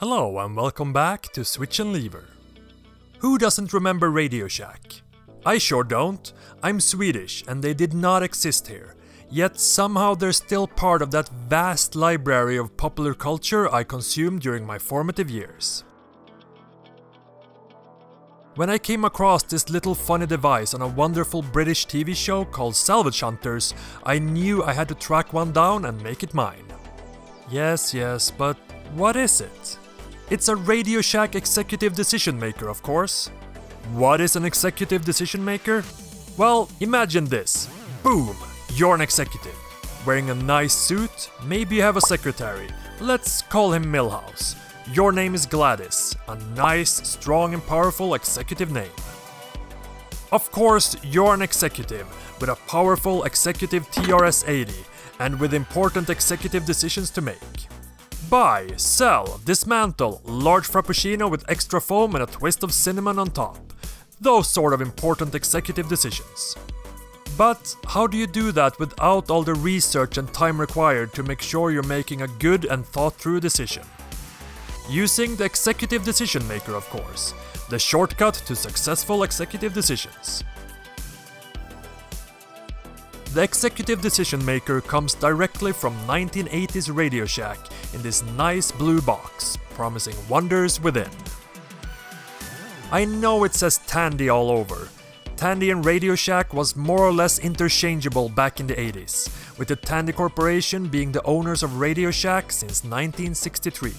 Hello and welcome back to Switch and Lever. Who doesn't remember RadioShack? I sure don't. I'm Swedish and they did not exist here, yet somehow they're still part of that vast library of popular culture I consumed during my formative years. When I came across this little funny device on a wonderful British TV show called Salvage Hunters, I knew I had to track one down and make it mine. Yes, but what is it? It's a RadioShack executive decision maker, of course. What is an executive decision maker? Well, imagine this. Boom! You're an executive. Wearing a nice suit, maybe you have a secretary. Let's call him Milhouse. Your name is Gladys. A nice, strong and powerful executive name. Of course, you're an executive with a powerful executive TRS-80 and with important executive decisions to make. Buy, sell, dismantle, large frappuccino with extra foam and a twist of cinnamon on top. Those sort of important executive decisions. But how do you do that without all the research and time required to make sure you're making a good and thought-through decision? Using the executive decision maker, of course, the shortcut to successful executive decisions. The executive decision maker comes directly from 1980s RadioShack in this nice blue box, promising wonders within. I know it says Tandy all over. Tandy and RadioShack was more or less interchangeable back in the 80s, with the Tandy Corporation being the owners of RadioShack since 1963.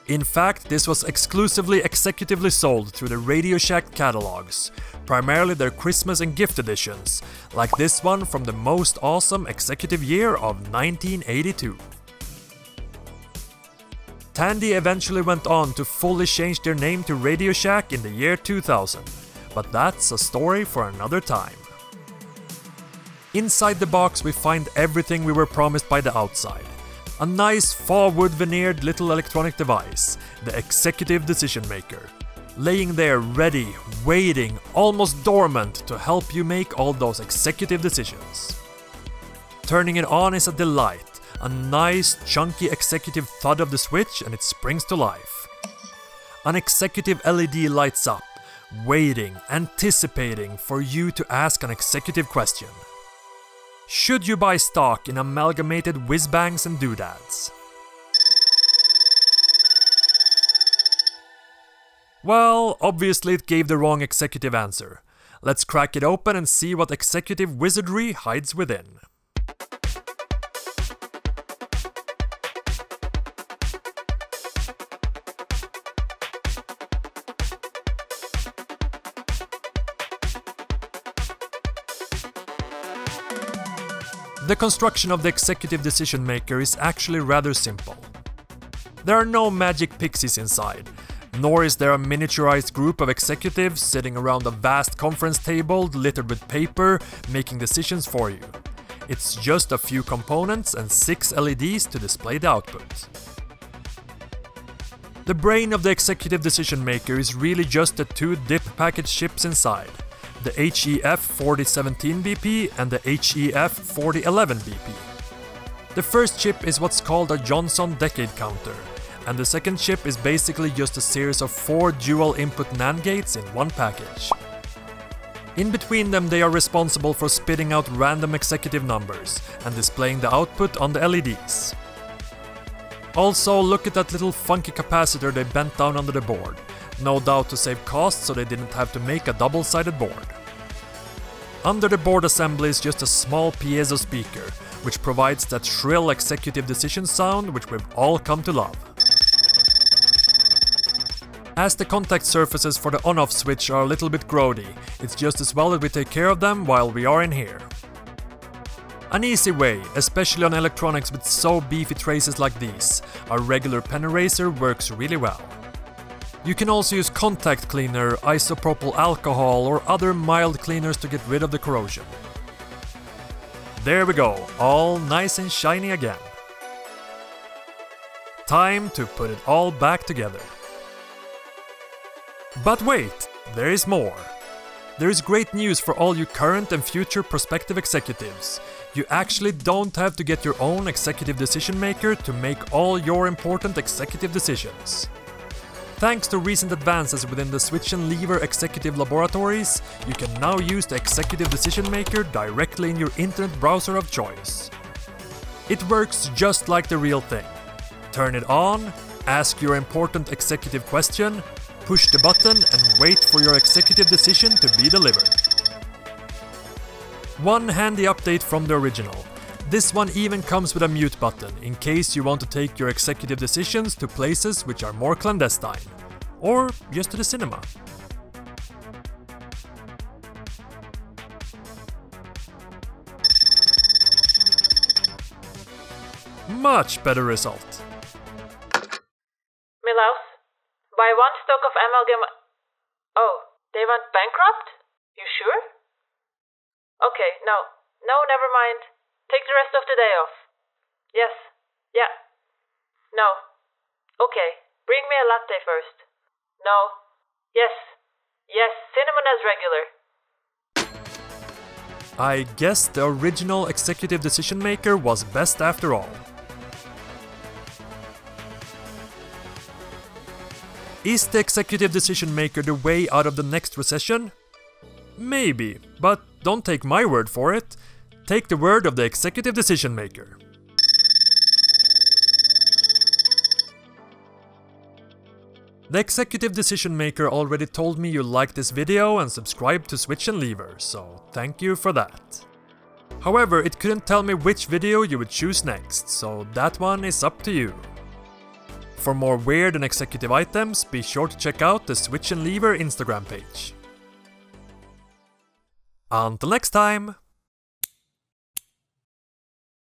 In fact, this was exclusively executively sold through the RadioShack catalogs, primarily their Christmas and gift editions, like this one from the most awesome executive year of 1982. Tandy eventually went on to fully change their name to RadioShack in the year 2000, but that's a story for another time. Inside the box we find everything we were promised by the outside. A nice faux-wood veneered little electronic device, the executive decision maker, laying there ready, waiting, almost dormant to help you make all those executive decisions. Turning it on is a delight, a nice chunky executive thud of the switch and it springs to life. An executive LED lights up, waiting, anticipating for you to ask an executive question. Should you buy stock in amalgamated whiz-bangs and doodads? Well, obviously it gave the wrong executive answer. Let's crack it open and see what executive wizardry hides within. The construction of the executive decision maker is actually rather simple. There are no magic pixies inside, nor is there a miniaturized group of executives sitting around a vast conference table littered with paper making decisions for you. It's just a few components and 6 LEDs to display the output. The brain of the executive decision maker is really just the 2 DIP package chips inside. The HEF4017BP and the HEF4011BP. The first chip is what's called a Johnson decade counter, and the second chip is basically just a series of 4 dual input NAND gates in one package. In between them they are responsible for spitting out random executive numbers and displaying the output on the LEDs. Also, look at that little funky capacitor they bent down under the board. No doubt to save costs so they didn't have to make a double-sided board. Under the board assembly is just a small piezo speaker, which provides that shrill executive decision sound which we've all come to love. As the contact surfaces for the on-off switch are a little bit grody, it's just as well that we take care of them while we are in here. An easy way, especially on electronics with so beefy traces like these, a regular pen eraser works really well. You can also use contact cleaner, isopropyl alcohol or other mild cleaners to get rid of the corrosion. There we go, all nice and shiny again. Time to put it all back together. But wait, there is more. There is great news for all you current and future prospective executives. You actually don't have to get your own executive decision maker to make all your important executive decisions. Thanks to recent advances within the Switch and Lever executive laboratories, you can now use the executive decision maker directly in your internet browser of choice. It works just like the real thing. Turn it on, ask your important executive question, push the button and wait for your executive decision to be delivered. One handy update from the original. This one even comes with a mute button, in case you want to take your executive decisions to places which are more clandestine. Or just to the cinema. Much better result. Milaus, buy 1 stock of amalgam... Oh, they went bankrupt? You sure? Okay, no, never mind. Take the rest of the day off. Yes, yeah. No. Okay, bring me a latte first. No. Yes, cinnamon as regular. I guess the original executive decision maker was best after all. Is the executive decision maker the way out of the next recession? Maybe, but don't take my word for it. Take the word of the executive decision maker. The executive decision maker already told me you liked this video and subscribed to Switch and Lever, so thank you for that. However, it couldn't tell me which video you would choose next, so that one is up to you. For more weird and executive items, be sure to check out the Switch and Lever Instagram page. Until next time!